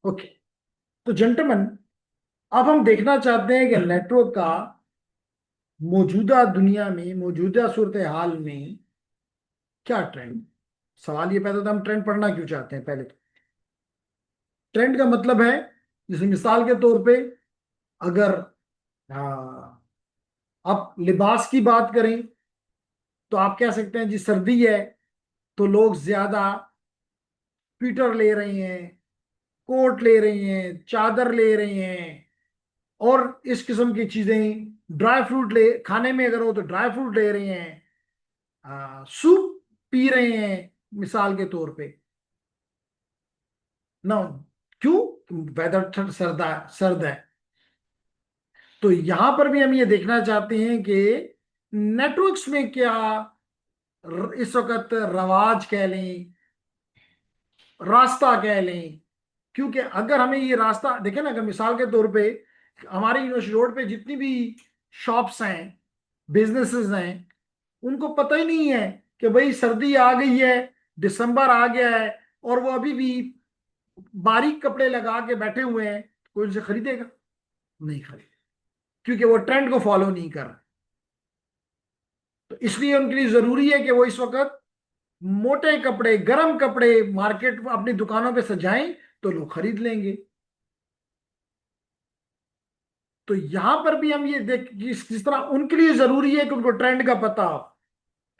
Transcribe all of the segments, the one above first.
Okay. तो gentleman, अब हम देखना चाहते हैं कि नेटवर्क का मौजूदा दुनिया में, मौजूदा सूरत हाल में क्या ट्रेंड। सवाल ये पैदा होता है, हम ट्रेंड पढ़ना क्यों चाहते हैं। पहले तो ट्रेंड का मतलब है, जैसे मिसाल के तौर पे, अगर आप लिबास की बात करें तो आप कह सकते हैं जी सर्दी है तो लोग ज्यादा स्वेटर ले रहे हैं, कोट ले रहे हैं, चादर ले रहे हैं, और इस किस्म की चीजें। ड्राई फ्रूट ले, खाने में अगर हो तो ड्राई फ्रूट ले रहे हैं, सूप पी रहे हैं मिसाल के तौर पे ना। क्यों? वेदर सर्द है। तो यहां पर भी हम ये देखना चाहते हैं कि नेटवर्क्स में क्या इस वक्त रवाज कह लें, रास्ता कह लें। क्योंकि अगर हमें ये रास्ता देखें ना, अगर मिसाल के तौर पे हमारी यूनिवर्सिटी रोड पे जितनी भी शॉप्स हैं, बिजनेसेस हैं, उनको पता ही नहीं है कि भाई सर्दी आ गई है, दिसंबर आ गया है, और वो अभी भी बारीक कपड़े लगा के बैठे हुए हैं। कोई उनसे खरीदेगा? नहीं खरीदेगा, क्योंकि वो ट्रेंड को फॉलो नहीं कर रहे। तो इसलिए उनके लिए जरूरी है कि वो इस वक्त मोटे कपड़े, गर्म कपड़े मार्केट में अपनी दुकानों पे सजाएं, तो लोग खरीद लेंगे। तो यहां पर भी हम ये देख जिस तरह उनके लिए जरूरी है कि उनको ट्रेंड का पता हो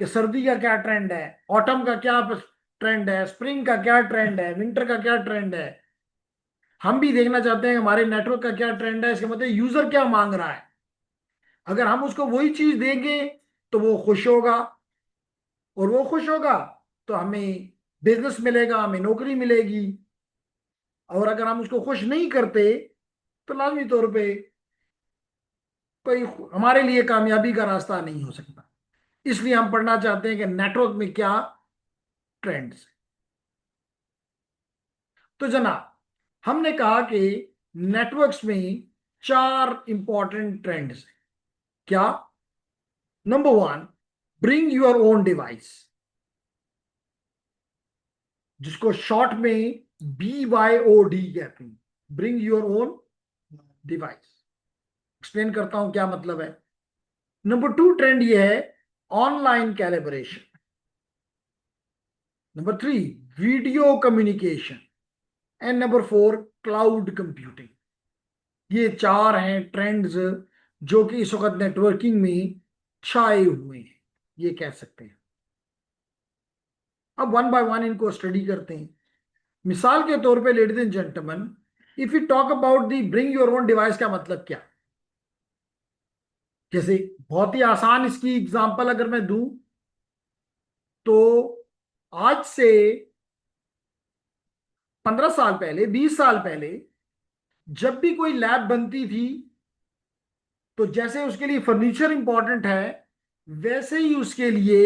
कि सर्दी का क्या ट्रेंड है, ऑटम का क्या ट्रेंड है, स्प्रिंग का क्या ट्रेंड है, विंटर का क्या ट्रेंड है। हम भी देखना चाहते हैं हमारे नेटवर्क का क्या ट्रेंड है, इसके मतलब यूजर क्या मांग रहा है। अगर हम उसको वही चीज देंगे तो वो खुश होगा, और वो खुश होगा तो हमें बिजनेस मिलेगा, हमें नौकरी मिलेगी। और अगर हम उसको खुश नहीं करते तो लाजमी तौर पे कोई हमारे लिए कामयाबी का रास्ता नहीं हो सकता। इसलिए हम पढ़ना चाहते हैं कि नेटवर्क में क्या ट्रेंड्स। तो जनाब, हमने कहा कि नेटवर्क्स में चार इंपॉर्टेंट ट्रेंड्स हैं। क्या? Number one, bring your own device, जिसको शॉर्ट में BYOD कहते हैं, bring your own device. Explain करता हूं क्या मतलब है। नंबर टू ट्रेंड ये है, online calibration. Number three, video communication. And number four, cloud computing. ये चार हैं ट्रेंड्स जो कि इस वक्त नेटवर्किंग में छाए हुए हैं, ये कह सकते हैं। अब वन बाय वन इनको स्टडी करते हैं। मिसाल के तौर पे ladies and gentleman, if you talk about the bring your own device का मतलब क्या। जैसे बहुत ही आसान इसकी एग्जांपल अगर मैं दूं तो आज से 15 साल पहले, 20 साल पहले, जब भी कोई लैब बनती थी तो जैसे उसके लिए फर्नीचर इंपॉर्टेंट है, वैसे ही उसके लिए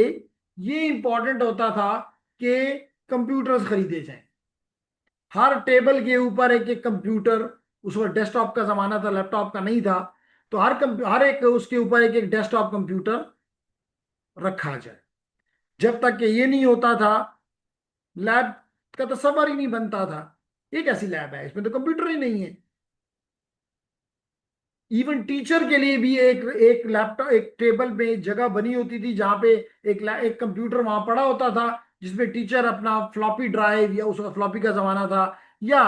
ये इंपॉर्टेंट होता था कि कंप्यूटर्स खरीदे जाएं। हर टेबल के ऊपर एक एक कंप्यूटर, उस वक्त डेस्कटॉप का जमाना था, लैपटॉप का नहीं था। तो हर एक उसके ऊपर एक एक डेस्कटॉप कंप्यूटर रखा जाए। जब तक कि ये नहीं होता था, लैब का तस्वर ही नहीं बनता था। ये कैसी लैब है, इसमें तो कंप्यूटर ही नहीं है। इवन टीचर के लिए भी एक एक लैपटॉप, एक टेबल में जगह बनी होती थी जहां पे एक कंप्यूटर वहां पड़ा होता था, जिसमें टीचर अपना फ्लॉपी ड्राइव, या उस वक्त फ्लॉपी का जमाना था, या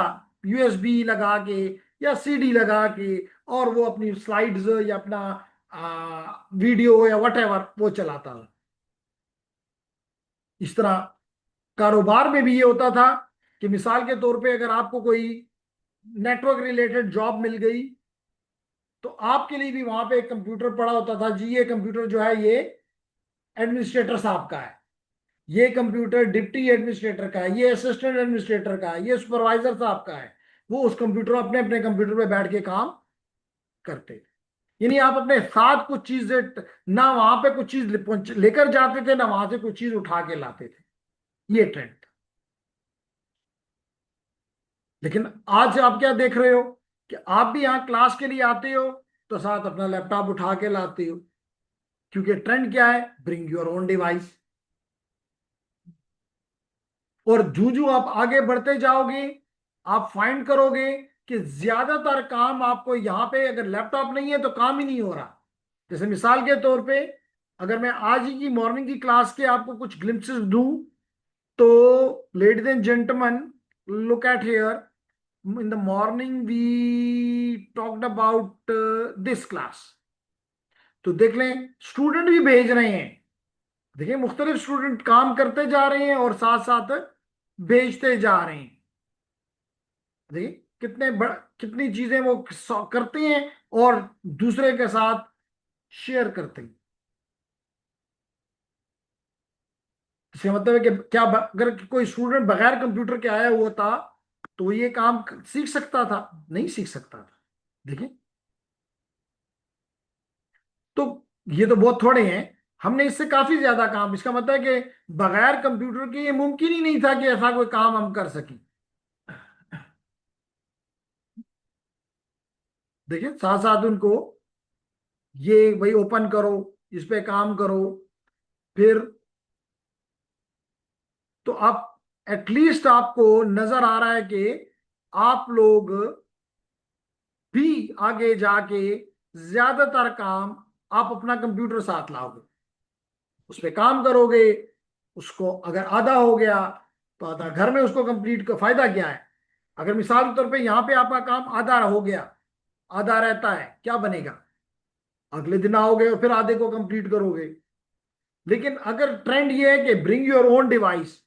USB लगा के, या CD लगा के, और वो अपनी स्लाइड्स या अपना वीडियो या वट वो चलाता था। इस तरह कारोबार में भी ये होता था कि मिसाल के तौर पे अगर आपको कोई नेटवर्क रिलेटेड जॉब मिल गई तो आपके लिए भी वहां पे एक कंप्यूटर पड़ा होता था जी। ये कंप्यूटर जो है ये एडमिनिस्ट्रेटर साहब का है, ये कंप्यूटर डिप्टी एडमिनिस्ट्रेटर का है, ये असिस्टेंट एडमिनिस्ट्रेटर का है, ये सुपरवाइजर साहब का है। वो उस कंप्यूटर, अपने अपने कंप्यूटर पे बैठ के काम करते थे। यानी आप अपने साथ कुछ चीजें, ना वहां पे कुछ चीज लेकर जाते थे, ना वहां से कुछ चीज उठा के लाते थे। ये ट्रेंड था। लेकिन आज आप क्या देख रहे हो कि आप भी यहाँ क्लास के लिए आते हो तो साथ अपना लैपटॉप उठा के लाते हो। क्योंकि ट्रेंड क्या है, ब्रिंग योर ओन डिवाइस। और जू जू आप आगे बढ़ते जाओगे, आप फाइंड करोगे कि ज्यादातर काम आपको यहाँ पे, अगर लैपटॉप नहीं है तो काम ही नहीं हो रहा। जैसे मिसाल के तौर पे, अगर मैं आज ही की मॉर्निंग की क्लास के आपको कुछ ग्लिम्पसेस दूं, तो ladies and gentleman, look at here, in the morning we talked about this class। तो देख लें, स्टूडेंट भी भेज रहे हैं। देखिए, मुख्तलिफ स्टूडेंट काम करते जा रहे हैं और साथ साथ भेजते जा रहे हैं। देखिए कितनी चीजें वो करते हैं और दूसरे के साथ शेयर करते हैं। इसका मतलब है कि क्या अगर कोई स्टूडेंट बगैर कंप्यूटर के आया हुआ था तो ये काम सीख सकता था? नहीं सीख सकता था। देखिए, तो ये तो बहुत थोड़े हैं, हमने इससे काफी ज्यादा काम। इसका मतलब है कि बगैर कंप्यूटर के ये मुमकिन ही नहीं था कि ऐसा कोई काम हम कर सकें। देखिए, साथ साथ उनको ये भाई ओपन करो, इस पे काम करो, फिर तो आप एटलीस्ट आपको नजर आ रहा है कि आप लोग भी आगे जाके ज्यादातर काम आप अपना कंप्यूटर साथ लाओगे, उस पे काम करोगे। उसको अगर आधा हो गया तो आधा घर में उसको कंप्लीट का फायदा क्या है? अगर मिसाल के तौर पे यहाँ पे आपका काम आधा हो गया, आधा रहता है, क्या बनेगा? अगले दिन आओगे और फिर आधे को कंप्लीट करोगे। लेकिन अगर ट्रेंड ये है कि ब्रिंग योर ओन डिवाइस,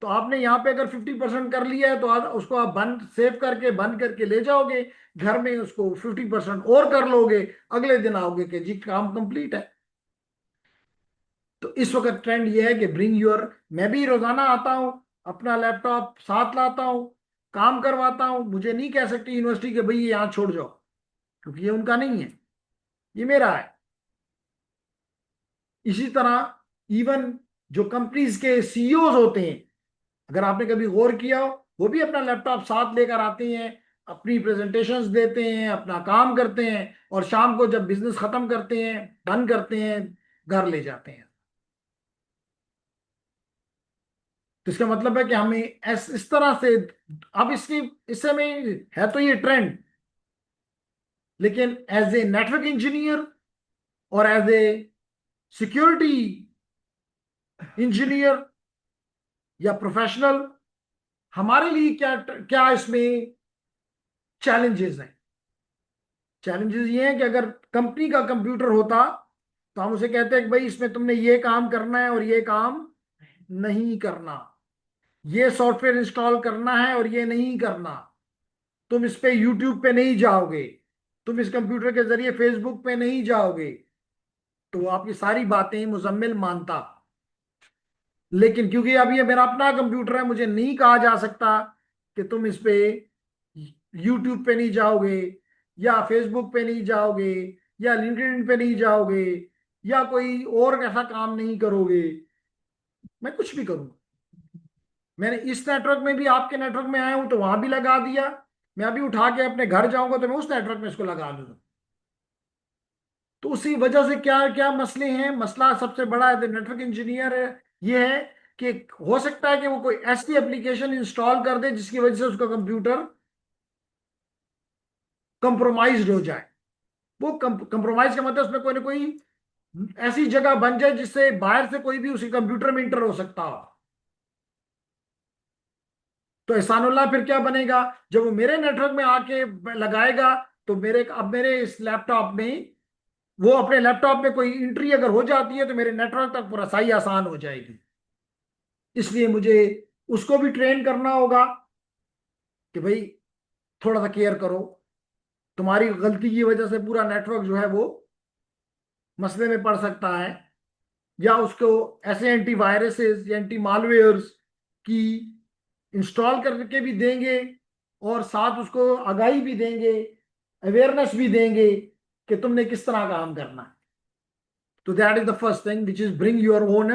तो आपने यहाँ पे अगर 50% कर लिया है तो उसको आप बंद सेव करके बंद करके ले जाओगे घर में, उसको 50% और कर लोगे, अगले दिन आओगे कि जी काम कंप्लीट है। तो इस वक्त ट्रेंड ये है कि ब्रिंग योर, मैं भी रोजाना आता हूं, अपना लैपटॉप साथ लाता हूं, काम करवाता हूं। मुझे नहीं कह सकती यूनिवर्सिटी के भाई ये यहाँ छोड़ जाओ, क्योंकि ये उनका नहीं है, ये मेरा है। इसी तरह इवन जो कंपनीज के सीईओज होते हैं, अगर आपने कभी गौर किया हो, वो भी अपना लैपटॉप साथ लेकर आते हैं, अपनी प्रेजेंटेशंस देते हैं, अपना काम करते हैं, और शाम को जब बिजनेस खत्म करते हैं, बंद करते हैं, घर ले जाते हैं। तो इसका मतलब है कि हमें इस तरह से, अब इसकी इस समय है तो ये ट्रेंड, लेकिन एज ए नेटवर्क इंजीनियर और एज ए सिक्योरिटी इंजीनियर या प्रोफेशनल, हमारे लिए क्या क्या इसमें चैलेंजेस हैं? चैलेंजेस ये हैं कि अगर कंपनी का कंप्यूटर होता तो हम उसे कहते हैं कि भाई इसमें तुमने ये काम करना है और ये काम नहीं करना, ये सॉफ्टवेयर इंस्टॉल करना है और ये नहीं करना, तुम इस पे यूट्यूब पे नहीं जाओगे, तुम इस कंप्यूटर के जरिए फेसबुक पे नहीं जाओगे। तो वो आपकी सारी बातें मुजम्मिल मानता। लेकिन क्योंकि अब ये मेरा अपना कंप्यूटर है, मुझे नहीं कहा जा सकता कि तुम इस पे यूट्यूब पे नहीं जाओगे, या फेसबुक पे नहीं जाओगे, या लिंक्डइन पे नहीं जाओगे, या कोई और ऐसा काम नहीं करोगे। मैं कुछ भी करूंगा, मैंने इस नेटवर्क में भी आपके नेटवर्क में आया हूं तो वहां भी लगा दिया, मैं अभी उठा के अपने घर जाऊंगा तो मैं उस नेटवर्क में इसको लगा लूंगा। तो उसी वजह से क्या क्या मसले हैं, मसला सबसे बड़ा है नेटवर्क इंजीनियर है, ये है कि हो सकता है कि वो कोई ऐसी एप्लीकेशन इंस्टॉल कर दे जिसकी वजह से उसका कंप्यूटर कंप्रोमाइज हो जाए। वो कंप्रोमाइज का मतलब उसमें कोई ना कोई ऐसी जगह बन जाए जिससे बाहर से कोई भी उसी कंप्यूटर में इंटर हो सकता हो। तो एहसानुल्लाह फिर क्या बनेगा, जब वो मेरे नेटवर्क में आके लगाएगा तो मेरे इस लैपटॉप में, वो अपने लैपटॉप में कोई एंट्री अगर हो जाती है तो मेरे नेटवर्क तक पूरा सही आसान हो जाएगी। इसलिए मुझे उसको भी ट्रेन करना होगा कि भाई थोड़ा सा केयर करो, तुम्हारी गलती की वजह से पूरा नेटवर्क जो है वो मसले में पड़ सकता है। या उसको ऐसे एंटीवायरसेस या एंटी मालवेयर्स की इंस्टॉल करके भी देंगे, और साथ उसको आगाही भी देंगे, अवेयरनेस भी देंगे कि तुमने किस तरह काम करना है। तो that is the first thing which is bring your own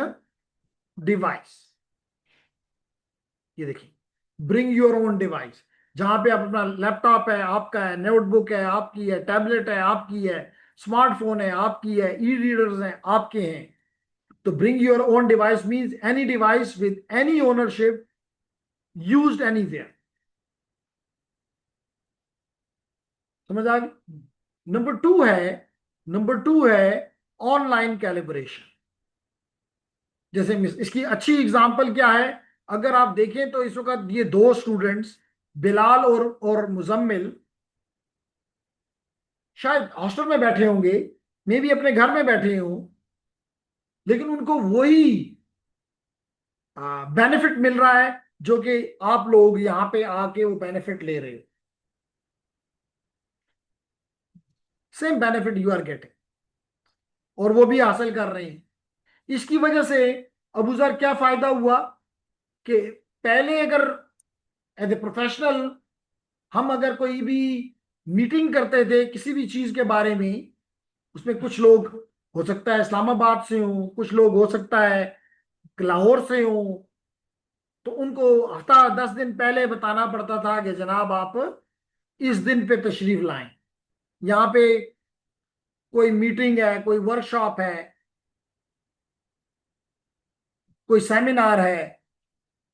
device. ये देखिए, ब्रिंग योर ओन डिवाइस, जहां पे आप अपना लैपटॉप है आपका है, नोटबुक है आपकी है, टैबलेट है आपकी है, स्मार्टफोन है आपकी है, ई रीडर्स हैं आपके हैं। तो bring your own device means any device with any ownership used anywhere. समझ आ गई। नंबर टू है ऑनलाइन कैलिब्रेशन। जैसे इसकी अच्छी एग्जांपल क्या है, अगर आप देखें तो इस वक्त ये दो स्टूडेंट्स, बिलाल और मुजम्मिल, शायद हॉस्टल में बैठे होंगे, मे भी अपने घर में बैठे हों, लेकिन उनको वही बेनिफिट मिल रहा है जो कि आप लोग यहाँ पे आके वो बेनिफिट ले रहे हो। Same benefit you are getting, और वो भी हासिल कर रहे हैं। इसकी वजह से अबूजर क्या फायदा हुआ कि पहले अगर एज ए प्रोफेशनल हम अगर कोई भी मीटिंग करते थे किसी भी चीज के बारे में, उसमें कुछ लोग हो सकता है इस्लामाबाद से हो, कुछ लोग हो सकता है लाहौर से हो, तो उनको हफ्ता 10 दिन पहले बताना पड़ता था कि जनाब आप इस दिन पे तशरीफ लाएं, यहाँ पे कोई मीटिंग है, कोई वर्कशॉप है, कोई सेमिनार है,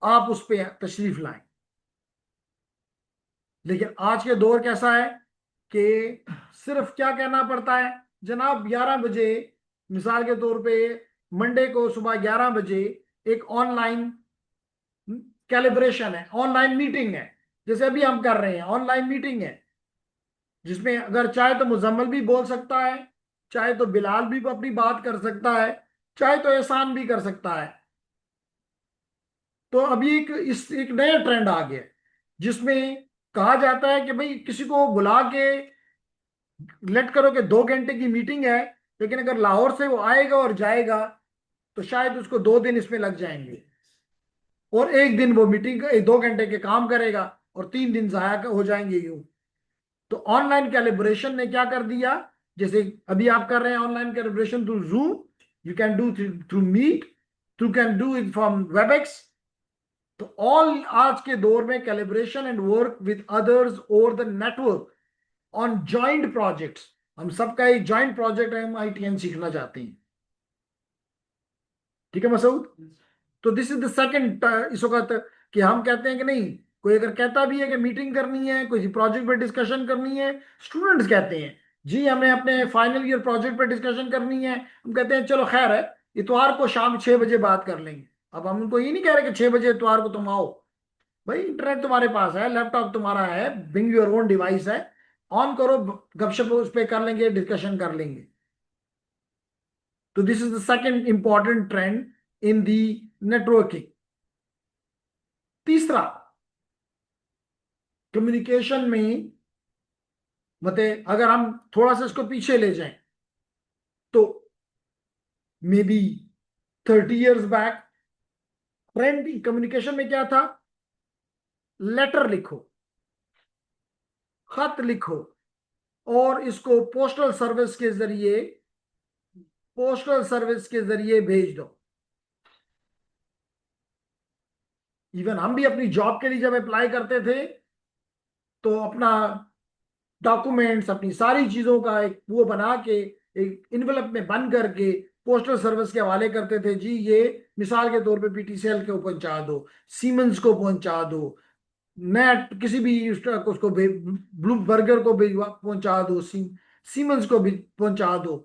आप उस पे तशरीफ लाएं। लेकिन आज के दौर कैसा है कि सिर्फ क्या कहना पड़ता है, जनाब 11 बजे, मिसाल के तौर पे मंडे को सुबह 11 बजे एक ऑनलाइन कैलिब्रेशन है, ऑनलाइन मीटिंग है, जैसे अभी हम कर रहे हैं ऑनलाइन मीटिंग है, जिसमें अगर चाहे तो मुजम्मल भी बोल सकता है, चाहे तो बिलाल भी अपनी बात कर सकता है, चाहे तो एहसान भी कर सकता है। तो अभी एक नया ट्रेंड आ गया है, जिसमें कहा जाता है कि भाई किसी को बुला के लेट करो कि 2 घंटे की मीटिंग है, लेकिन अगर लाहौर से वो आएगा और जाएगा तो शायद उसको 2 दिन इसमें लग जाएंगे, और एक दिन वो मीटिंग 2 घंटे के काम करेगा और 3 दिन जाया हो जाएंगे यूं। तो ऑनलाइन कैलिब्रेशन ने क्या कर दिया, जैसे अभी आप कर रहे हैं online calibration through Zoom, you can do through Meet, you can do it from Webex. तो ऑल आज के दौर में calibration and work with others over the network on joint projects, हम सबका एक जॉइंट प्रोजेक्ट है, हम आईटीएन सीखना चाहते हैं। ठीक है मसूद। तो दिस इज द सेकंड इस वक्त कि हम कहते हैं कि नहीं, कोई अगर कहता भी है कि मीटिंग करनी है, कोई प्रोजेक्ट पे डिस्कशन करनी है, स्टूडेंट्स कहते हैं जी हमें अपने फाइनल ईयर प्रोजेक्ट पे डिस्कशन करनी है, हम कहते हैं चलो खैर है, इतवार को शाम 6 बजे बात कर लेंगे। अब हम उनको ये नहीं कह रहे कि 6 बजे इतवार को तुम आओ, भाई इंटरनेट तुम्हारे पास है, लैपटॉप तुम्हारा है, ब्रिंग योर ओन डिवाइस है, ऑन करो, गपशप उस पर कर लेंगे, डिस्कशन कर लेंगे। तो this is the second important trend in the networking. तीसरा, कम्युनिकेशन में मतलब अगर हम थोड़ा सा इसको पीछे ले जाएं तो may be 30 years back trend communication में क्या था, लेटर लिखो, खत लिखो, और इसको पोस्टल सर्विस के जरिए भेज दो। इवन हम भी अपनी जॉब के लिए जब अप्लाई करते थे तो अपना डॉक्यूमेंट्स, अपनी सारी चीजों का एक वो बना के एक इन्वेलप में बंद करके पोस्टल सर्विस के हवाले करते थे, जी ये मिसाल के तौर पे पीटीसीएल को पहुंचा दो, सीमेंस को पहुंचा दो, नेट किसी भी उसको ब्लू बर्गर को भी पहुंचा दो, सीमेंस को भी पहुंचा दो।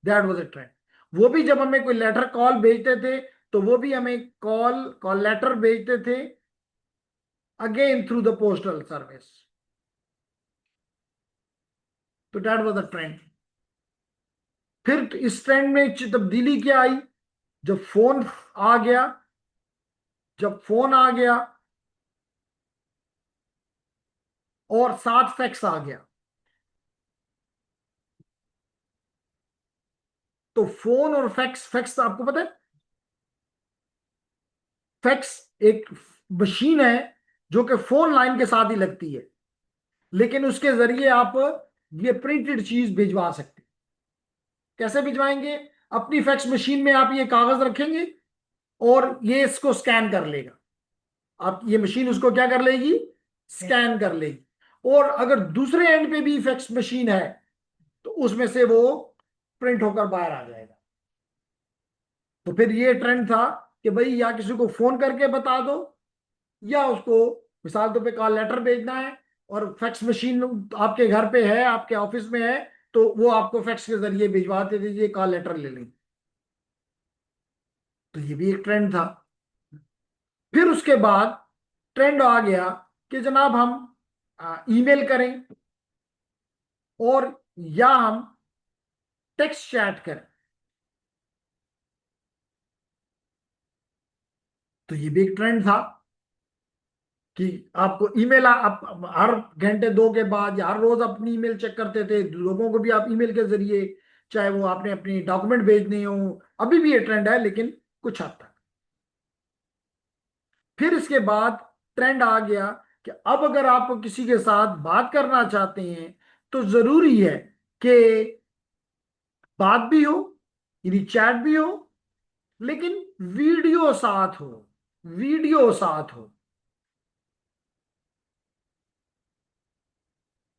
That was a trend. वो भी जब हमें कोई लेटर कॉल भेजते थे तो वो भी हमें कॉल लेटर भेजते थे, again through the postal service. तो दैट वाज द ट्रेंड। फिर इस ट्रेंड में तब्दीली क्या आई, जब फोन आ गया, जब फोन आ गया और साथ फैक्स आ गया। तो फोन और फैक्स, फैक्स आपको पता है, फैक्स एक मशीन है जो कि फोन लाइन के साथ ही लगती है, लेकिन उसके जरिए आप ये प्रिंटेड चीज भिजवा सकते हैं। कैसे भिजवाएंगे, अपनी फैक्स मशीन में आप ये कागज रखेंगे और ये इसको स्कैन कर लेगा, आप ये मशीन उसको क्या कर लेगी, स्कैन कर लेगी, और अगर दूसरे एंड पे भी फैक्स मशीन है तो उसमें से वो प्रिंट होकर बाहर आ जाएगा। तो फिर ये ट्रेंड था कि भाई या किसी को फोन करके बता दो, या उसको मिसाल तौर पे कॉल लेटर भेजना है और फैक्स मशीन आपके घर पे है, आपके ऑफिस में है, तो वो आपको फैक्स के जरिए भिजवाते दीजिए, कॉल लेटर ले लें। तो ये भी एक ट्रेंड था। फिर उसके बाद ट्रेंड आ गया कि जनाब हम ईमेल करें, और या हम टेक्स्ट चैट करें। तो ये भी एक ट्रेंड था कि आपको ईमेल, आप हर घंटे दो के बाद या हर रोज अपनी ईमेल चेक करते थे, लोगों को भी आप ईमेल के जरिए, चाहे वो आपने अपनी डॉक्यूमेंट भेजने हो। अभी भी ये ट्रेंड है, लेकिन कुछ हद तक। फिर इसके बाद ट्रेंड आ गया कि अब अगर आप किसी के साथ बात करना चाहते हैं, तो जरूरी है कि बात भी हो, यानी चैट भी हो, लेकिन वीडियो साथ हो, वीडियो साथ हो।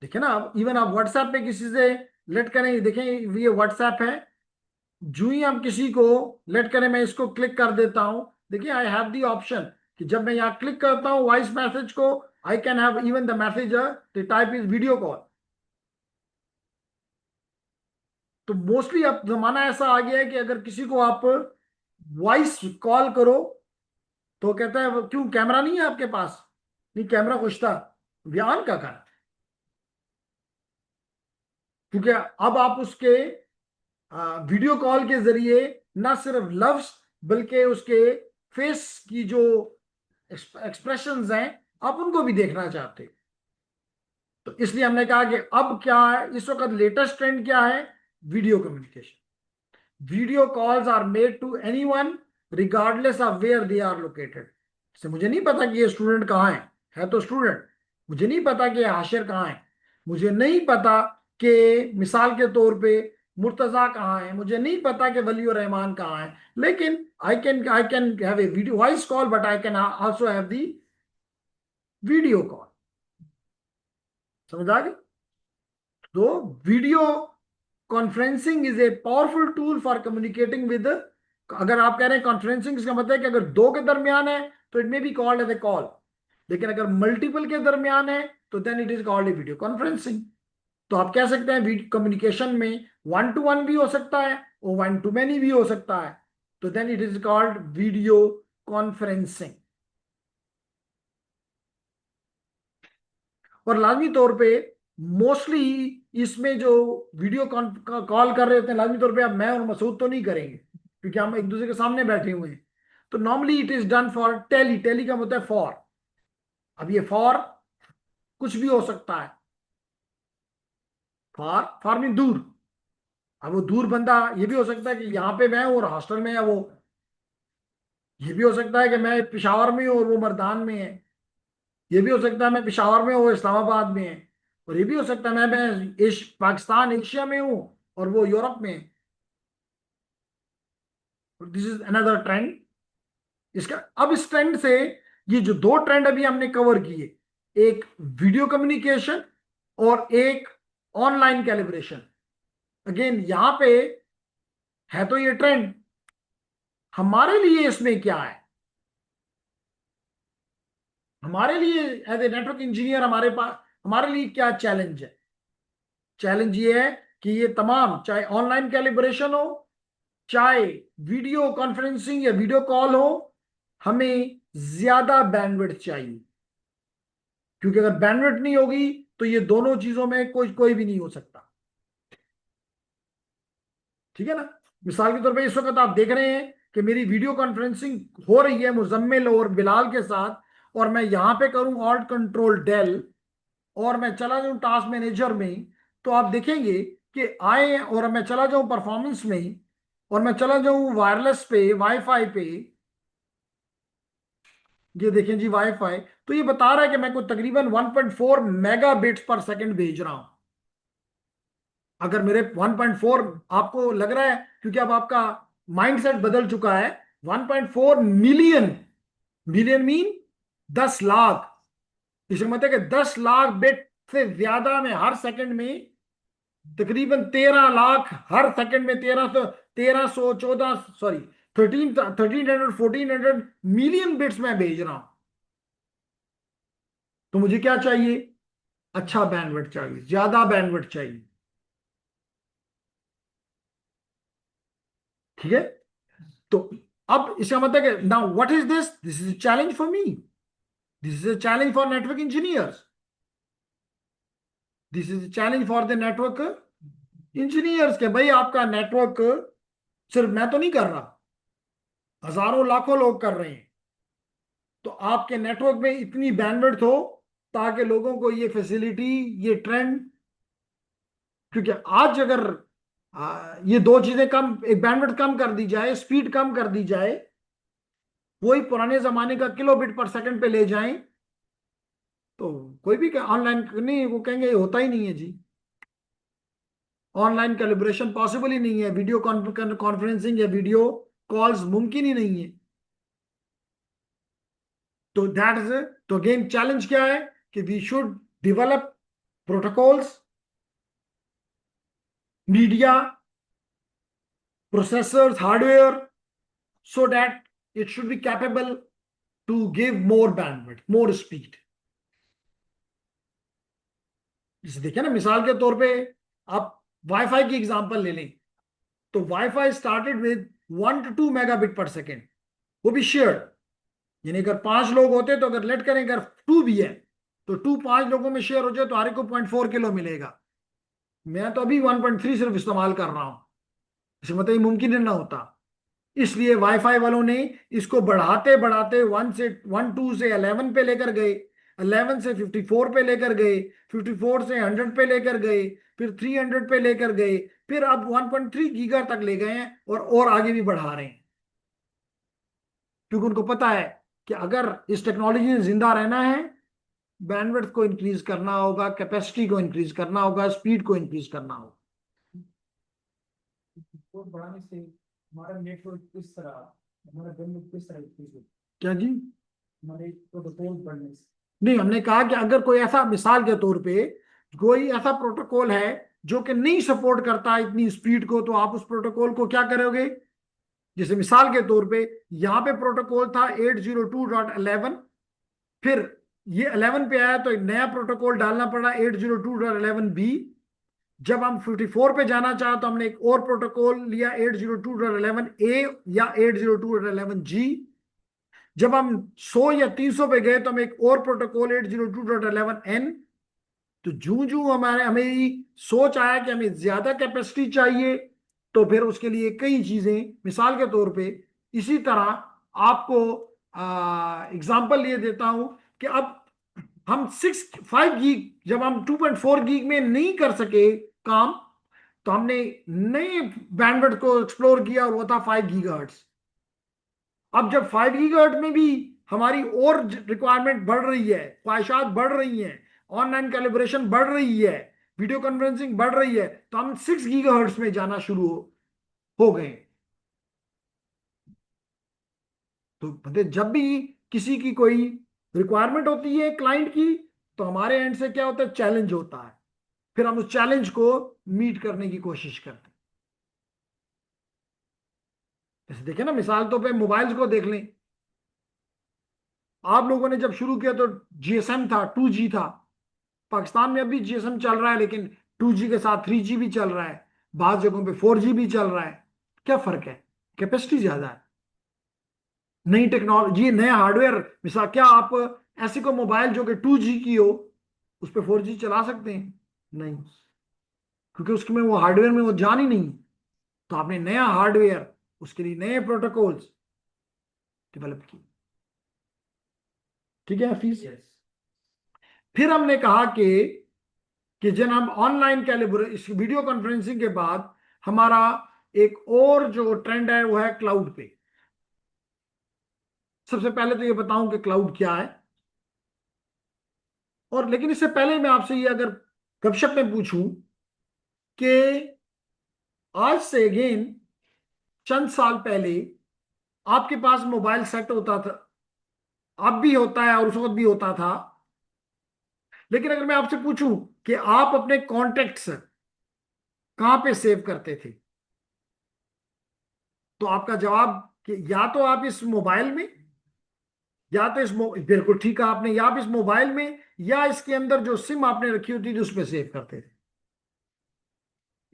देखिए ना, अब इवन आप व्हाट्सएप पे किसी से लेट करें, देखें ये व्हाट्सएप है, जो ही हम किसी को लेट करें, मैं इसको क्लिक कर देता हूं। देखिए, आई हैव दी ऑप्शन कि जब मैं यहाँ क्लिक करता हूँ वॉइस मैसेज को, I can have even the messenger the type is video call. तो मोस्टली अब जमाना ऐसा आ गया है कि अगर किसी को आप वॉइस कॉल करो, तो कहता है क्यों कैमरा नहीं है आपके पास? नहीं, कैमरा खुश था, बयान का कर। क्योंकि अब आप उसके वीडियो कॉल के जरिए ना सिर्फ लफ्ज, बल्कि उसके फेस की जो एक्सप्रेशंस हैं, आप उनको भी देखना चाहते। तो इसलिए हमने कहा कि अब क्या है, इस वक्त लेटेस्ट ट्रेंड क्या है? Video communication. Video calls are made to anyone regardless of where they are located. से मुझे नहीं पता कि ये स्टूडेंट कहाँ है तो स्टूडेंट, मुझे नहीं पता कि हाशिर कहाँ है, मुझे नहीं पता कि मिसाल के तौर पे मुर्तजा कहाँ है, मुझे नहीं पता कि वली और रहमान कहाँ है, लेकिन I can have a video voice call, but I can also have the video call. समझ आ गई? तो video conferencing is a powerful tool for communicating with. अगर आप कह रहे हैं कॉन्फ्रेंसिंग, इसका मतलब है कि अगर दो के दरमियान है तो it may be called as a call, लेकिन अगर मल्टीपल के दरमियान है तो then it is called a video conferencing. तो आप कह सकते हैं कम्युनिकेशन में वन टू वन भी हो सकता है और वन टू मैनी भी हो सकता है, तो then it is called video conferencing. और लाजमी तौर पे मोस्टली इसमें जो वीडियो कॉल कर रहे होते हैं, लाजमी तौर पे अब मैं और मसूद तो नहीं करेंगे, क्योंकि हम एक दूसरे के सामने बैठे हुए हैं। तो normally it is done for tele. Tele का मतलब है फॉर। अब ये फॉर कुछ भी हो सकता है। फॉर मीन दूर। अब वो दूर बंदा ये भी हो सकता है कि यहाँ पे मैं हूँ और हॉस्टल में है वो। ये भी हो सकता है कि मैं पिशावर में हूँ और वो मर्दान में है। ये भी हो सकता है मैं पिशावर में हूँ, वो इस्लामाबाद में है। और ये भी हो सकता है मैं पाकिस्तान एशिया में हूँ और वो यूरोप में है। This is another trend. इसका अब इस ट्रेंड से, ये जो दो ट्रेंड अभी हमने कवर किए, एक वीडियो कम्युनिकेशन और एक ऑनलाइन कैलिब्रेशन, अगेन यहां पे है तो ये ट्रेंड, हमारे लिए इसमें क्या है? हमारे लिए एज ए नेटवर्क इंजीनियर हमारे पास, हमारे लिए क्या चैलेंज है? चैलेंज ये है कि ये तमाम, चाहे ऑनलाइन कैलिब्रेशन हो, चाहे वीडियो कॉन्फ्रेंसिंग या वीडियो कॉल हो, हमें ज्यादा बैंडविड्थ चाहिए। क्योंकि अगर बैंडविड्थ नहीं होगी तो ये दोनों चीजों में कोई कोई भी नहीं हो सकता। ठीक है ना? मिसाल के तौर पे इस वक्त आप देख रहे हैं कि मेरी वीडियो कॉन्फ्रेंसिंग हो रही है मुजम्मिल और बिलाल के साथ, और मैं यहां पे करूं ऑल्ट कंट्रोल डेल, और मैं चला जाऊं टास्क मैनेजर में, तो आप देखेंगे कि आए, और मैं चला जाऊं परफॉर्मेंस में, और मैं चला जाऊं वायरलेस पे, वाईफाई पे, ये देखें जी वाईफाई, तो ये बता रहा है कि मैं को तकरीबन 1.4 मेगा बिट्स पर सेकंड भेज रहा हूं। अगर मेरे 1.4 आपको लग रहा है, क्योंकि अब आपका माइंडसेट बदल चुका है, 1.4 मिलियन, मिलियन मीन 10 लाख, इसका मतलब है कि 10 लाख बिट से ज्यादा में हर सेकंड में, तकरीबन 13 लाख हर सेकंड में, 1300 14, सॉरी 1300 1400 मिलियन बिट्स में भेज रहा हूं। तो मुझे क्या चाहिए? अच्छा बैंडविड्थ चाहिए, ज्यादा बैंडविड्थ चाहिए। ठीक है। तो अब इसका मतलब है now what is this, this is a challenge for me, this is a challenge for network engineers, this is a challenge for the network engineers के भाई आपका नेटवर्क सिर्फ मैं तो नहीं कर रहा, हजारों लाखों लोग कर रहे हैं। तो आपके नेटवर्क में इतनी बैंडविड्थ हो ताकि लोगों को ये फैसिलिटी, ये ट्रेंड, क्योंकि आज अगर ये दो चीजें कम, एक बैंडविड्थ कम कर दी जाए, स्पीड कम कर दी जाए, वही पुराने जमाने का किलोबिट पर सेकंड पे ले जाएं, तो कोई भी ऑनलाइन नहीं, वो कहेंगे ये होता ही नहीं है जी, ऑनलाइन कैलिब्रेशन पॉसिबल ही नहीं है, वीडियो कॉन्फ्रेंसिंग या वीडियो कॉल्स मुमकिन ही नहीं है। तो दैट इज, तो अगेन चैलेंज क्या है कि we should develop protocols, media, processors, hardware, so that it should be capable to give more bandwidth, more speed. जैसे देखिए ना, मिसाल के तौर पे आप वाईफाई की एग्जांपल ले लें, तो wifi started with 1 to 2 megabit per second, वो भी शेयर्ड, यानी अगर 5 लोग होते तो अगर लेट करें, अगर 2 भी है तो 2 5 लोगों में शेयर हो जाए तो हर एक को 0.4 किलो मिलेगा। मैं तो अभी 1.3 सिर्फ इस्तेमाल कर रहा हूं, इसे मतलब ये मुमकिन ही ना होता। इसलिए वाईफाई वालों ने इसको बढ़ाते बढ़ाते 1 से 11 पे लेकर गए, 11 से 54 पे लेकर गए, 54 से 100 पे लेकर गए, फिर 300 पे लेकर गए, फिर अब 1.3 गीगा तक ले गए हैं, और आगे भी बढ़ा रहे हैं, क्योंकि उनको पता है कि अगर इस टेक्नोलॉजी में जिंदा रहना है, बैंडविड्थ को इंक्रीज करना होगा, कैपेसिटी को इंक्रीज करना होगा, स्पीड को इंक्रीज करना होगा। तो बढ़ाने से हमारा नेटवर्क किस तरह, हमारा bandwidth किस तरह increase होगा? क्या जी? हमारे प्रोटोकॉल बढ़ने से। नहीं, हमने कहा कि अगर कोई ऐसा, मिसाल के तौर पे कोई ऐसा प्रोटोकॉल है जो कि नहीं सपोर्ट करता इतनी स्पीड को, तो आप उस प्रोटोकॉल को क्या करोगे? जैसे मिसाल के तौर पे यहाँ पे प्रोटोकॉल था 802.11, फिर ये 11 पे आया तो एक नया प्रोटोकॉल डालना पड़ा 802.11b। जब हम 54 पे जाना चाहे तो हमने एक और प्रोटोकॉल लिया 802.11a या 802.11g। जब हम 100 या 300 पे गए तो हम एक और प्रोटोकॉल 802.11n। तो जूं जूं हमें ये सोच आया कि हमें ज्यादा कैपेसिटी चाहिए, तो फिर उसके लिए कई चीजें, मिसाल के तौर पे इसी तरह आपको एग्जांपल ये देता हूं कि अब हम 5 गीग, जब हम 2.4 गीग में नहीं कर सके काम, तो हमने नए बैंडविड्थ को एक्सप्लोर किया और वो था 5 गीगाहर्ट्ज। अब जब 5 गीगाहर्ट्ज में भी हमारी और रिक्वायरमेंट बढ़ रही है, ख्वाहिशात बढ़ रही हैं, ऑनलाइन कैलिब्रेशन बढ़ रही है, वीडियो कॉन्फ्रेंसिंग बढ़ रही है, तो हम 6 गीगाहर्ट्ज में जाना शुरू हो गए। तो मतलब जब भी किसी की कोई रिक्वायरमेंट होती है क्लाइंट की, तो हमारे एंड से क्या होता है, चैलेंज होता है, फिर हम उस चैलेंज को मीट करने की कोशिश करते हैं। जैसे देखें ना, मिसाल तो पे मोबाइल्स को देख लें, आप लोगों ने जब शुरू किया तो जीएसएम था, 2G था, पाकिस्तान में अभी जीएसएम चल रहा है, लेकिन 2G के साथ 3G भी चल रहा है, बात जगहों पे 4G भी चल रहा है। क्या फर्क है? कैपेसिटी ज्यादा है, नई टेक्नोलॉजी, नया हार्डवेयर। मिसाल क्या आप ऐसी को मोबाइल जो कि 2G की हो उस पर 4G चला सकते हैं? नहीं, क्योंकि उसके में वो हार्डवेयर में वो जान ही नहीं। तो आपने नया हार्डवेयर, उसके लिए नए प्रोटोकॉल्स डेवलप किए। ठीक है हफीज? यस। फिर हमने कहा कि जब हम ऑनलाइन कैलिब्रेशन, वीडियो कॉन्फ्रेंसिंग के बाद हमारा एक और जो ट्रेंड है वो है क्लाउड पे। सबसे पहले तो ये बताऊं कि क्लाउड क्या है, और लेकिन इससे पहले मैं आपसे ये अगर गपशप में पूछूं कि आज से अगेन चंद साल पहले आपके पास मोबाइल सेट होता था, अब भी होता है और उस वक्त भी होता था, लेकिन अगर मैं आपसे पूछूं कि आप अपने कॉन्टेक्ट्स कहां पे सेव करते थे, तो आपका जवाब कि या तो आप इस मोबाइल में, या तो बिल्कुल ठीक है आपने, या आप इस मोबाइल में या इसके अंदर जो सिम आपने रखी होती थी उसमें सेव करते थे।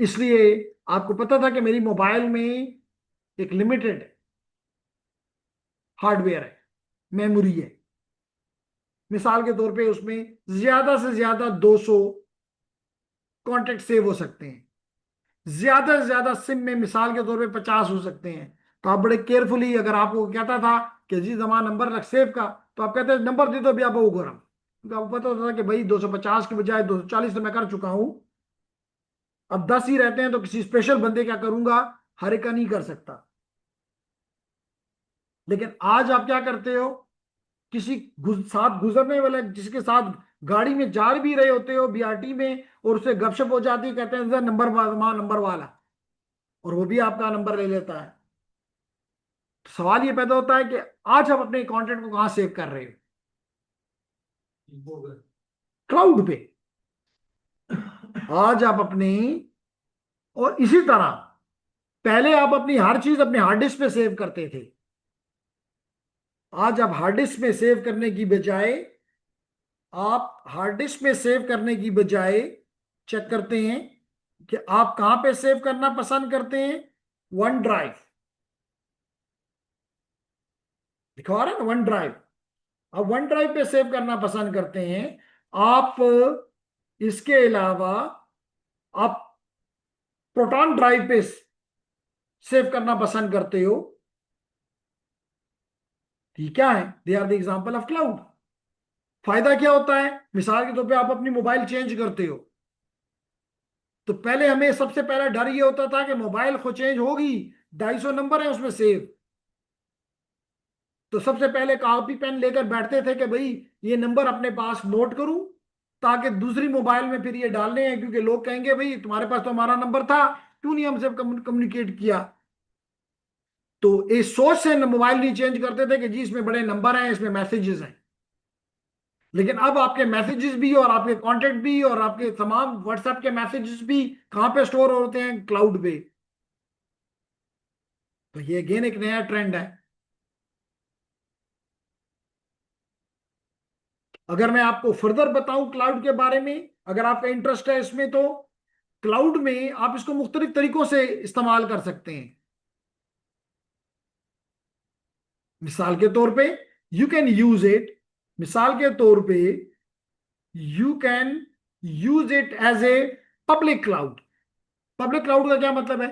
इसलिए आपको पता था कि मेरी मोबाइल में एक लिमिटेड हार्डवेयर है, मेमोरी है। मिसाल के तौर पे उसमें ज्यादा से ज्यादा 200 कॉन्टेक्ट सेव हो सकते हैं। ज्यादा से ज्यादा सिम में मिसाल के तौर पे 50 हो सकते हैं। तो आप बड़े केयरफुली, अगर आपको कहता था कि जी जमा नंबर रख सेव का, तो आप कहते नंबर दे दो अभी आप वो गरम, क्योंकि आपको पता होता था कि भाई 250 के बजाय 240 तो मैं कर चुका हूं, अब 10 ही रहते हैं, तो किसी स्पेशल बंदे क्या करूंगा, हर एक का नहीं कर सकता। लेकिन आज आप क्या करते हो, किसी साथ गुजरने वाले जिसके साथ गाड़ी में जा भी रहे होते हो बीआरटी में, और उससे गपशप हो जाती है, कहते हैं "इधर नंबर नंबर वाला", और वो भी आपका नंबर ले लेता है। तो सवाल ये पैदा होता है कि आज आप अपने कंटेंट को कहां सेव कर रहे हो? गूगल। क्लाउड पे। आज आप अपनी, और इसी तरह पहले आप अपनी हर चीज अपने हार्ड डिस्क पे सेव करते थे। आज आप हार्ड डिस्क में सेव करने की बजाय, आप हार्ड डिस्क में सेव करने की बजाय चेक करते हैं कि आप कहां पे सेव करना पसंद करते हैं। वन ड्राइव, दिखा रहा है ना, वन ड्राइव। आप वन ड्राइव पे सेव करना पसंद करते हैं। आप इसके अलावा आप प्रोटॉन ड्राइव पे सेव करना पसंद करते हो। ये क्या है? They are the example of cloud. फायदा क्या होता है? मिसाल के तौर पे आप अपनी मोबाइल चेंज करते हो, तो पहले हमें सबसे पहला डर ये होता था कि मोबाइल खो चेंज होगी, 250 नंबर है उसमें सेव। तो सबसे पहले कॉपी पेन लेकर बैठते थे कि भाई ये नंबर अपने पास नोट करूं, ताकि दूसरी मोबाइल में फिर ये डालने हैं, क्योंकि लोग कहेंगे भाई तुम्हारे पास तो हमारा नंबर था, क्यों नहीं हमसे कम्युनिकेट किया। तो इस सोच से मोबाइल नहीं चेंज करते थे कि जी इसमें बड़े नंबर हैं, इसमें मैसेजेस हैं। लेकिन अब आपके मैसेजेस भी और आपके कांटेक्ट भी और आपके तमाम व्हाट्सएप के मैसेजेस भी कहां पे स्टोर होते हैं? क्लाउड पे। तो ये अगेन एक नया ट्रेंड है। अगर मैं आपको फर्दर बताऊं क्लाउड के बारे में, अगर आपका इंटरेस्ट है इसमें, तो क्लाउड में आप इसको मुख्तलिफ तरीकों से इस्तेमाल कर सकते हैं। मिसाल के तौर पे यू कैन यूज इट, मिसाल के तौर पे you can use it as a public cloud. Public cloud का क्या मतलब है?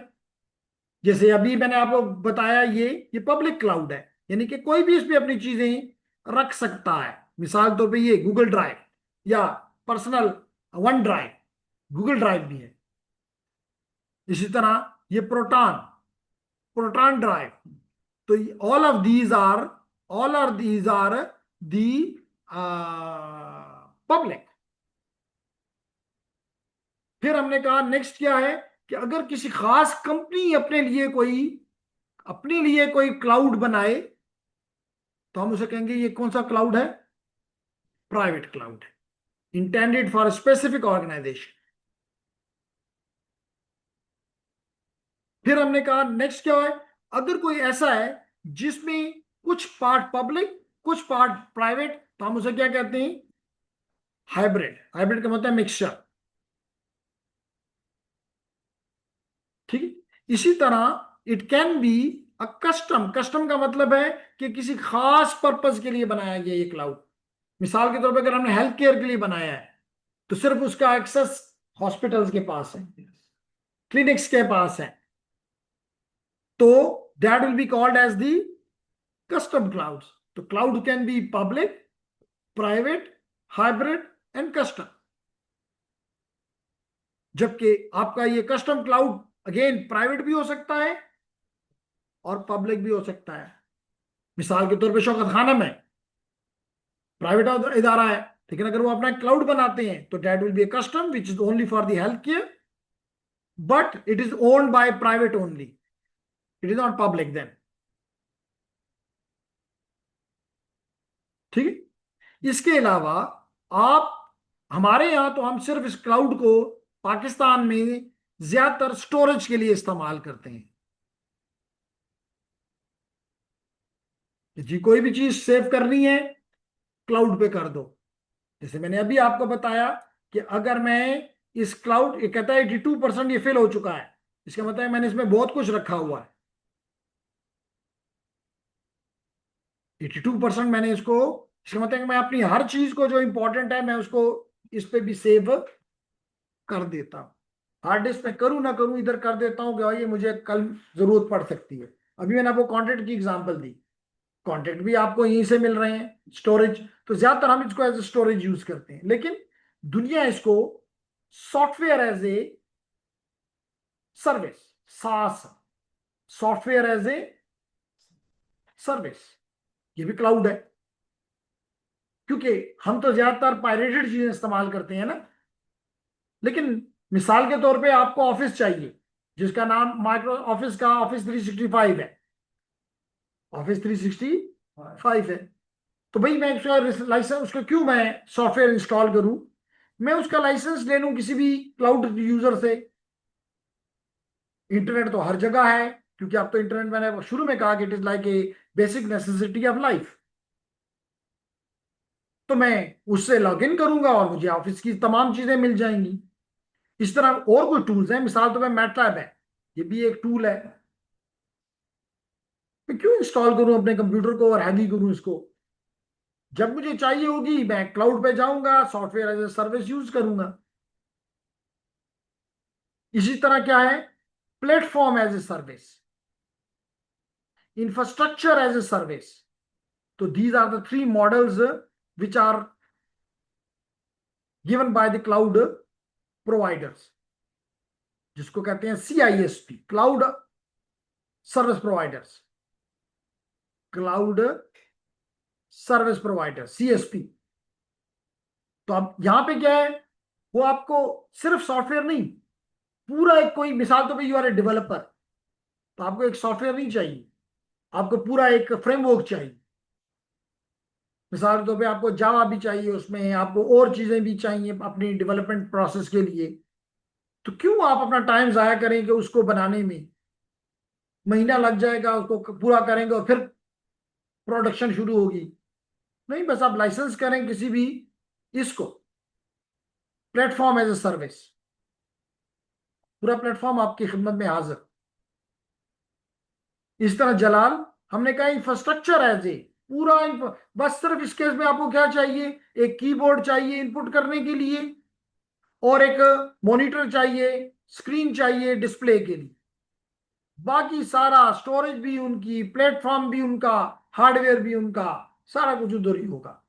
जैसे अभी मैंने आपको बताया, ये पब्लिक क्लाउड है, यानी कि कोई भी इस पे अपनी चीजें रख सकता है। मिसाल तौर पे ये गूगल ड्राइव या personal OneDrive, Google Drive भी है। इसी तरह ये प्रोटॉन, प्रोटॉन ड्राइव। तो all are these are the public. फिर हमने कहा नेक्स्ट क्या है, कि अगर किसी खास कंपनी अपने लिए कोई क्लाउड बनाए, तो हम उसे कहेंगे ये कौन सा क्लाउड है? प्राइवेट क्लाउड है, इंटेंडेड फॉर स्पेसिफिक ऑर्गेनाइजेशन। फिर हमने कहा नेक्स्ट क्या है, अगर कोई ऐसा है जिसमें कुछ पार्ट पब्लिक कुछ पार्ट प्राइवेट, तो हम उसे क्या कहते हैं? हाइब्रिड। हाइब्रिड का मतलब मिक्सचर। ठीक है। इसी तरह it can be a custom. Custom का मतलब है कि किसी खास पर्पज के लिए बनाया गया ये क्लाउड। मिसाल के तौर पर अगर हमने हेल्थ केयर के लिए बनाया है, तो सिर्फ उसका एक्सेस हॉस्पिटल्स के पास है, क्लिनिक्स के पास है, तो that will be called as the custom clouds. तो cloud can be public, private, hybrid and custom. जबकि आपका ये कस्टम क्लाउड अगेन प्राइवेट भी हो सकता है और पब्लिक भी हो सकता है। मिसाल के तौर पे शौकत खानम है, प्राइवेट इदारा है, लेकिन अगर वो अपना क्लाउड बनाते हैं तो that will be a custom which is only for the health care, but it is owned by private only, it is not public then. ठीक है। इसके अलावा आप, हमारे यहां तो हम सिर्फ इस क्लाउड को पाकिस्तान में ज्यादातर स्टोरेज के लिए इस्तेमाल करते हैं। जी कोई भी चीज सेव करनी है, क्लाउड पे कर दो। जैसे मैंने अभी आपको बताया कि अगर मैं इस क्लाउड, ये कहता है 82% ये फेल हो चुका है, इसका मतलब है मैंने इसमें बहुत कुछ रखा हुआ है। 82% मैंने इसको, इसका मतलब है कि मैं अपनी हर चीज को जो इंपॉर्टेंट है मैं उसको इस पे भी सेव कर देता हूँ। हार्ड डिस्क पे करूँ ना करूँ, इधर कर देता हूँ कि भाई ये मुझे कल जरूरत पड़ सकती है। अभी मैंने आपको कॉन्टेक्ट की एग्जांपल दी, कॉन्टेक्ट भी आपको यहीं से मिल रहे हैं, स्टोरेज। तो ज्यादातर हम इसको एज ए स्टोरेज यूज करते हैं, लेकिन दुनिया इसको सॉफ्टवेयर एज ए सर्विस, सास, सॉफ्टवेयर एज ए सर्विस, ये भी क्लाउड है। क्योंकि हम तो ज्यादातर पायरेटेड चीजें इस्तेमाल करते हैं ना। लेकिन मिसाल के तौर पे आपको ऑफिस चाहिए, जिसका नाम माइक्रो ऑफिस का ऑफिस 365 है, ऑफिस 365 है। तो भाई मैं उसका लाइसेंस, उसका क्यों मैं सॉफ्टवेयर इंस्टॉल करूं, मैं उसका लाइसेंस ले लूं किसी भी क्लाउड यूजर से। इंटरनेट तो हर जगह है, क्योंकि अब तो इंटरनेट, मैंने शुरू में कहा कि it is like a basic necessity of life. तो मैं उससे लॉग इन करूंगा और मुझे ऑफिस की तमाम चीजें मिल जाएंगी। इस तरह और कोई टूल्स हैं, मिसाल तो मैं मैटलैब है, ये भी एक टूल है। मैं क्यों इंस्टॉल करूं अपने कंप्यूटर को और हैवी करूं इसको। जब मुझे चाहिए होगी मैं क्लाउड पे जाऊंगा, software as a service use करूंगा। इसी तरह क्या है, platform as a service, infrastructure as a service. तो these are the three models which are given by the cloud providers, जिसको कहते हैं CISP, cloud service providers, cloud service provider, CSP। तो अब यहां पे क्या है, वो आपको सिर्फ सॉफ्टवेयर नहीं, पूरा एक, कोई मिसाल तो भाई यू आर ए डेवलपर, तो आपको एक सॉफ्टवेयर नहीं चाहिए, आपको पूरा एक फ्रेमवर्क चाहिए। मिसाल के तौर पे आपको जावा भी चाहिए, उसमें आपको और चीजें भी चाहिए अपनी डेवलपमेंट प्रोसेस के लिए। तो क्यों आप अपना टाइम जाया करेंगे उसको बनाने में, महीना लग जाएगा उसको पूरा करेंगे और फिर प्रोडक्शन शुरू होगी। नहीं, बस आप लाइसेंस करें किसी भी इसको, प्लेटफॉर्म एज ए सर्विस, पूरा प्लेटफॉर्म आपकी खिदमत में हाजिर। इस तरह जलाल, हमने कहा इंफ्रास्ट्रक्चर एज ए पूरा बस सिर्फ इस केस में आपको क्या चाहिए, एक कीबोर्ड चाहिए इनपुट करने के लिए, और एक मॉनिटर चाहिए, स्क्रीन चाहिए डिस्प्ले के लिए। बाकी सारा स्टोरेज भी उनकी, प्लेटफॉर्म भी उनका, हार्डवेयर भी उनका, सारा कुछ उधर ही होगा।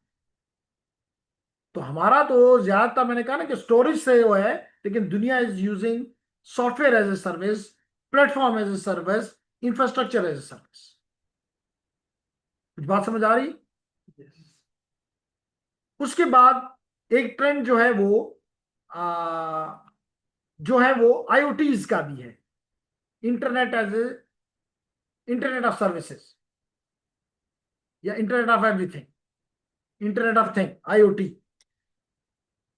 तो हमारा तो ज्यादातर, मैंने कहा ना कि स्टोरेज से वो है, लेकिन दुनिया is using software as a service, platform as a service, infrastructure as a service. कुछ बात समझ आ रही। उसके बाद एक ट्रेंड जो है वो जो है वो IoTs का भी है, internet as a, internet of services, या internet of everything, internet of thing, IoT।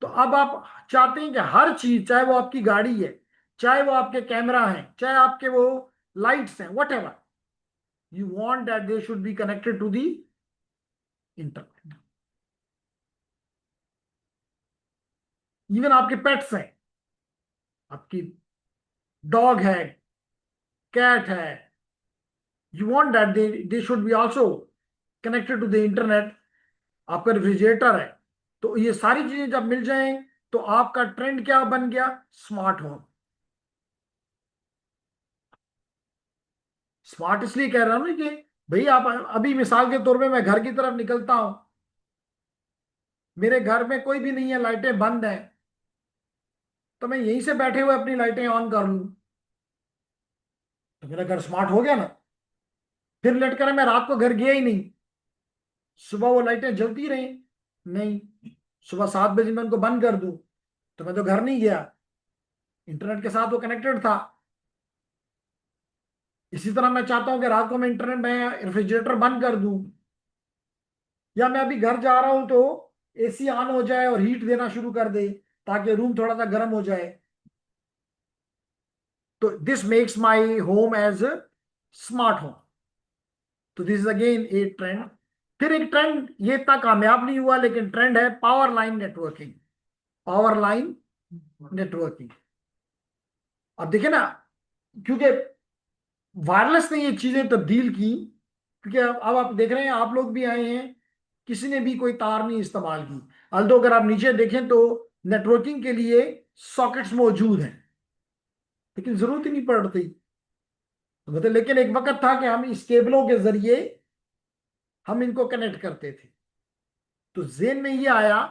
तो अब आप चाहते हैं कि हर चीज, चाहे वो आपकी गाड़ी है, चाहे वो आपके कैमरा है, चाहे आपके वो लाइट्स हैं, whatever, you want that they should be connected to the internet. Even आपके पेट्स हैं, आपकी डॉग है, कैट है, you want that they should be also connected to the internet. आपका रेफ्रिजरेटर है, तो ये सारी चीजें जब मिल जाएं, तो आपका ट्रेंड क्या बन गया, स्मार्ट होम। स्मार्ट इसलिए कह रहा हूं ना कि भाई आप अभी मिसाल के तौर पे मैं घर की तरफ निकलता हूं, मेरे घर में कोई भी नहीं है, लाइटें बंद हैं, तो मैं यहीं से बैठे हुए अपनी लाइटें ऑन कर लूं, तो मेरा घर स्मार्ट हो गया ना। फिर लेट कर मैं रात को घर गया ही नहीं, सुबह वो लाइटें जलती रही, नहीं, सुबह 7 बजे मैं उनको बंद कर दूं, तो मैं तो घर नहीं गया, इंटरनेट के साथ वो कनेक्टेड था। इसी तरह मैं चाहता हूं कि रात को मैं इंटरनेट में रेफ्रिजरेटर बंद कर दूं, या मैं अभी घर जा रहा हूं तो AC ऑन हो जाए और हीट देना शुरू कर दे, ताकि रूम थोड़ा सा गर्म हो जाए। तो this makes my home as smart home. तो this is again a trend. फिर एक ट्रेंड, ये इतना कामयाब नहीं हुआ, लेकिन ट्रेंड है power line networking. Power line networking. अब देखिए ना, क्योंकि वायरलेस ने ये चीजें तब्दील की, क्योंकि अब आप देख रहे हैं, आप लोग भी आए हैं, किसी ने भी कोई तार नहीं इस्तेमाल की। अल्दो अगर आप नीचे देखें तो नेटवर्किंग के लिए सॉकेट्स मौजूद हैं, लेकिन जरूरत ही नहीं पड़ती। तो मतलब लेकिन एक वक्त था कि हम इस केबलों के जरिए हम इनको कनेक्ट करते थे। तो जेन में ये आया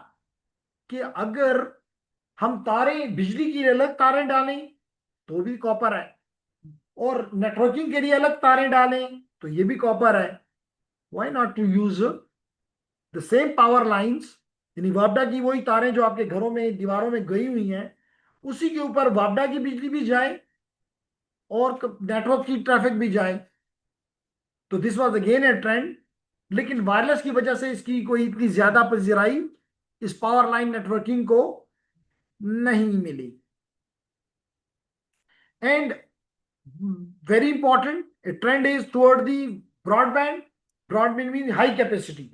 कि अगर हम तारे, बिजली के लिए अलग तारे डालें तो भी कॉपर है, और नेटवर्किंग के लिए अलग तारे डालें तो ये भी कॉपर है। Why not to use the same power lines, यानी वापडा की वही तारें जो आपके घरों में दीवारों में गई हुई हैं, उसी के ऊपर वापडा की बिजली भी जाए और नेटवर्क की ट्रैफिक भी जाए। तो this was again a trend, लेकिन वायरलेस की वजह से इसकी कोई इतनी ज्यादा पजीराई इस पावर लाइन नेटवर्किंग को नहीं मिली। And very important, a trend is toward the broadband. Broadband means high capacity.